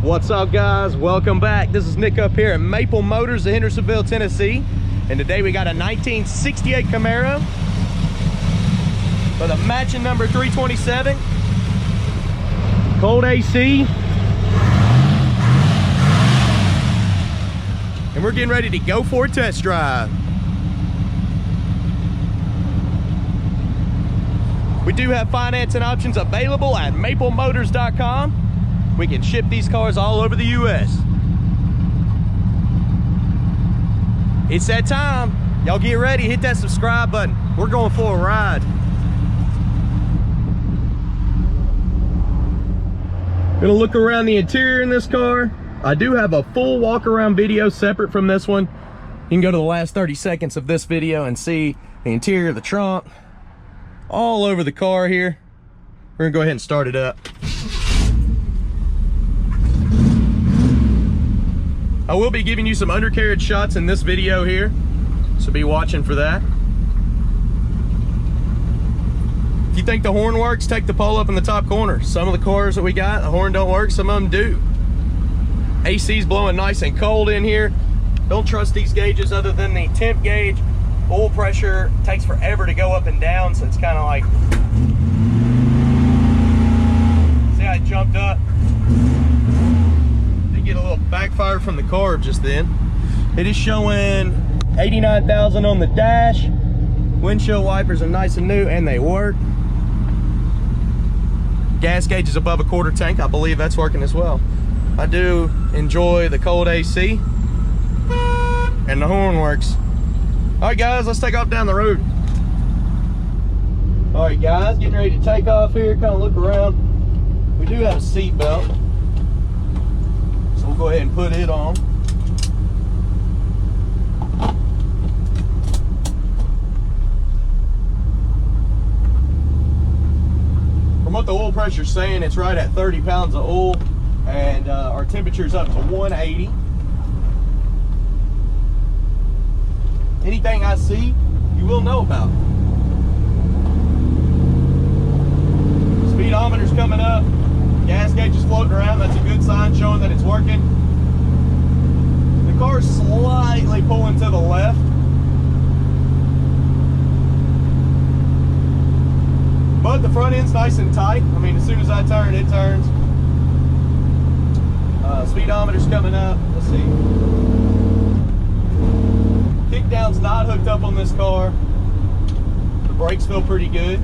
What's up, guys? Welcome back. This is Nick up here at Maple Motors in Hendersonville, Tennessee. And today we got a 1968 Camaro with a matching number 327. Cold AC. And we're getting ready to go for a test drive. We do have financing options available at maplemotors.com. We can ship these cars all over the US. It's that time. Y'all get ready, hit that subscribe button. We're going for a ride. Gonna look around the interior in this car. I do have a full walk around video separate from this one. You can go to the last 30 seconds of this video and see the interior of the trunk. All over the car here. We're gonna go ahead and start it up. I will be giving you some undercarriage shots in this video here, so be watching for that. If you think the horn works, take the pole up in the top corner. Some of the cars that we got, the horn don't work, some of them do. AC's blowing nice and cold in here. Don't trust these gauges other than the temp gauge. Oil pressure takes forever to go up and down, so it's kind of like, see how it jumped up? Did get a little backfire from the carb just then. It is showing 89,000 on the dash. Windshield wipers are nice and new and they work. Gas gauge is above a quarter tank. I believe that's working as well. I do enjoy the cold AC and the horn works. All right, guys, let's take off down the road. All right, guys, getting ready to take off here, kind of look around. We do have a seat belt, so we'll go ahead and put it on. From what the oil pressure's saying, it's right at 30 pounds of oil, and our temperature's up to 180. Anything I see, you will know about. Speedometer's coming up. Gas gauge is floating around. That's a good sign showing that it's working. The car's slightly pulling to the left. But the front end's nice and tight. I mean, as soon as I turn, it turns. Speedometer's coming up. Let's see. Kickdown's not hooked up on this car. The brakes feel pretty good.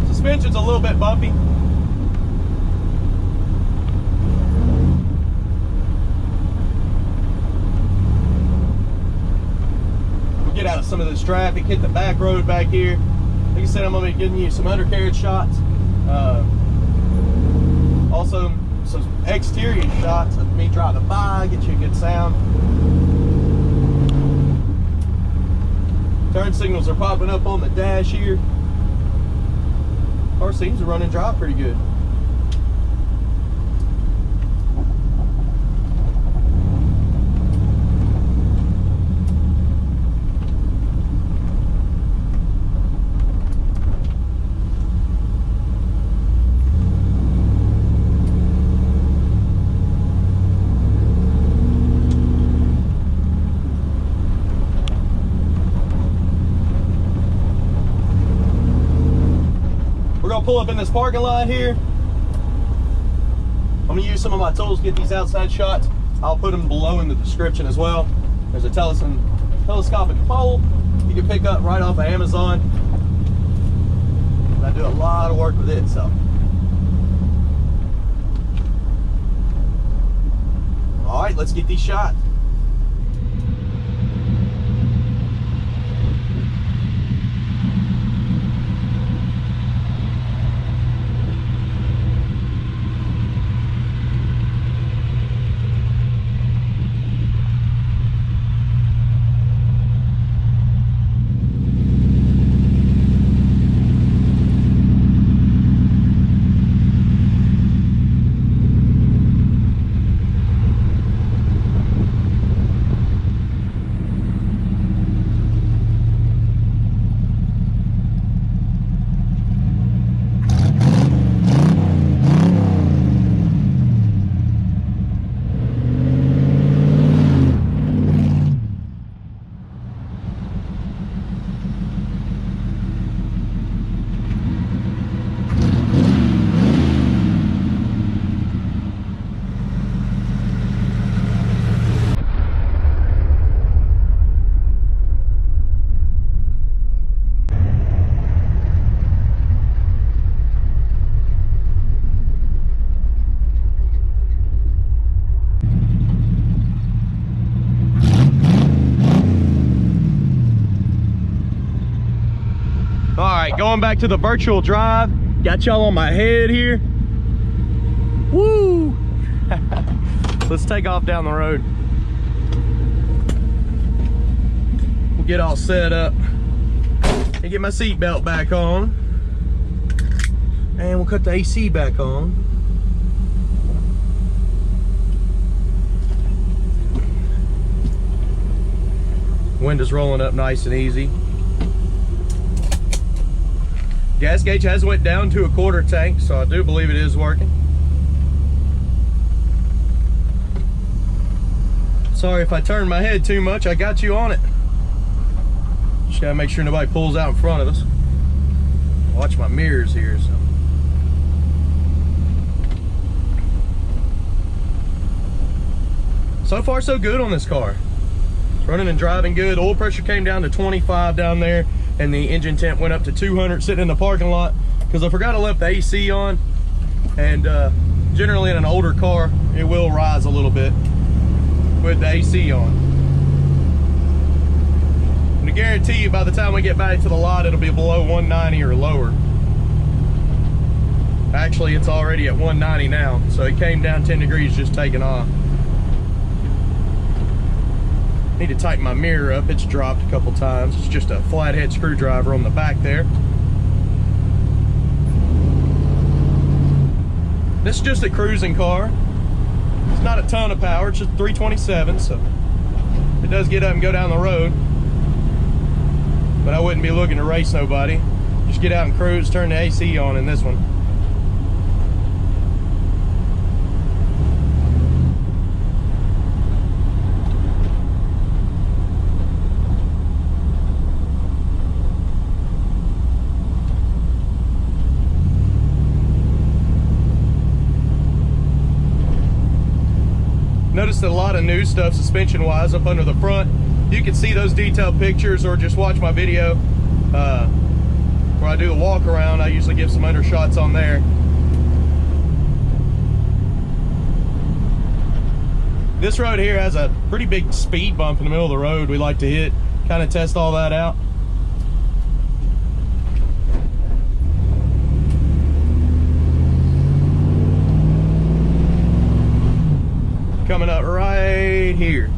Suspension's a little bit bumpy. We'll get out of some of this traffic, hit the back road back here. Like I said, I'm going to be giving you some undercarriage shots. Also, some exterior shots of me driving by, get you a good sound. Turn signals are popping up on the dash here. Car seems to run and drive pretty good. Pull up in this parking lot here. I'm gonna use some of my tools to get these outside shots. I'll put them below in the description as well. There's a telescopic pole you can pick up right off of Amazon. I do a lot of work with it, so. All right, let's get these shots. All right, going back to the virtual drive. Got y'all on my head here. Woo! Let's take off down the road. We'll get all set up and get my seat belt back on. And we'll cut the AC back on. Windows rolling up nice and easy. Gas gauge has went down to a quarter tank, so I do believe it is working. Sorry if I turn my head too much, I got you on it. Just gotta make sure nobody pulls out in front of us. Watch my mirrors here. So far so good on this car. It's running and driving good. Oil pressure came down to 25 down there, and the engine temp went up to 200 sitting in the parking lot because I forgot I left the AC on. And generally in an older car, it will rise a little bit with the AC on. And I guarantee you by the time we get back to the lot, it'll be below 190 or lower. Actually, it's already at 190 now, so it came down 10 degrees just taking off. Need to tighten my mirror up. It's dropped a couple times. It's just a flathead screwdriver on the back there. This is just a cruising car. It's not a ton of power. It's just 327, so it does get up and go down the road. But I wouldn't be looking to race nobody. Just get out and cruise, turn the AC on in this one. Noticed a lot of new stuff suspension wise up under the front. You can see those detailed pictures or just watch my video where I do the walk around. I usually give some undershots on there. This road here has a pretty big speed bump in the middle of the road we like to hit, kind of test all that out. Coming up right here.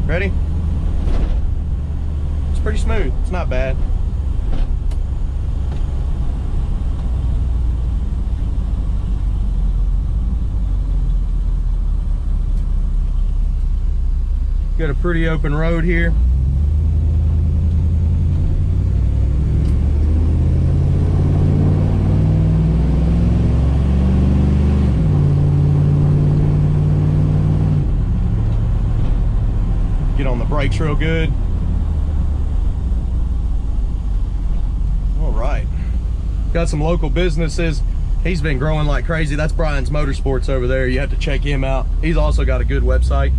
Ready? It's pretty smooth. It's not bad. Got a pretty open road here. Get on the brakes real good. All right. Got some local businesses. He's been growing like crazy. That's Brian's Motorsports over there. You have to check him out. He's also got a good website.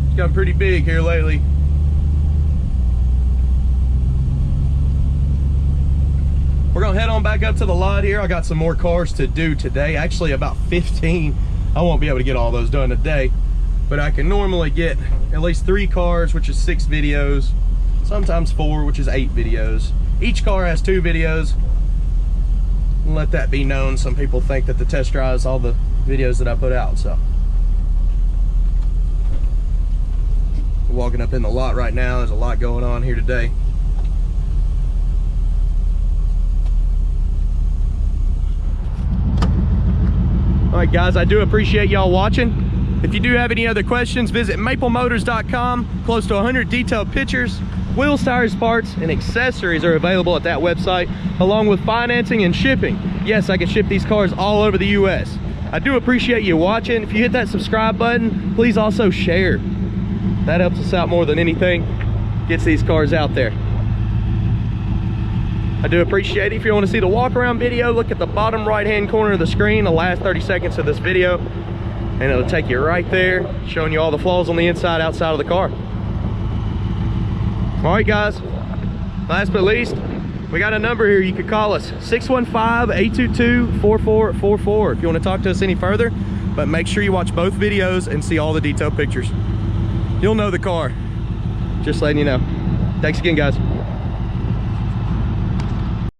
He's gotten pretty big here lately. We're gonna head on back up to the lot here. I got some more cars to do today. Actually about 15. I won't be able to get all those done today, but I can normally get at least 3 cars, which is 6 videos, sometimes 4, which is 8 videos. Each car has 2 videos. Let that be known. Some people think that the test drive is all the videos that I put out, so. We're walking up in the lot right now. There's a lot going on here today. All right, guys, I do appreciate y'all watching. If you do have any other questions, visit maplemotors.com. Close to 100 detailed pictures, wheels, tires, parts, and accessories are available at that website, along with financing and shipping. Yes, I can ship these cars all over the US. I do appreciate you watching. If you hit that subscribe button, please also share. That helps us out more than anything. Gets these cars out there. I do appreciate it. If you want to see the walk around video, look at the bottom right hand corner of the screen, the last 30 seconds of this video, and it'll take you right there, showing you all the flaws on the inside, outside of the car. All right, guys, last but least, we got a number here. You could call us, 615-822-4444 if you want to talk to us any further, but make sure you watch both videos and see all the detailed pictures. You'll know the car. Just letting you know. Thanks again, guys.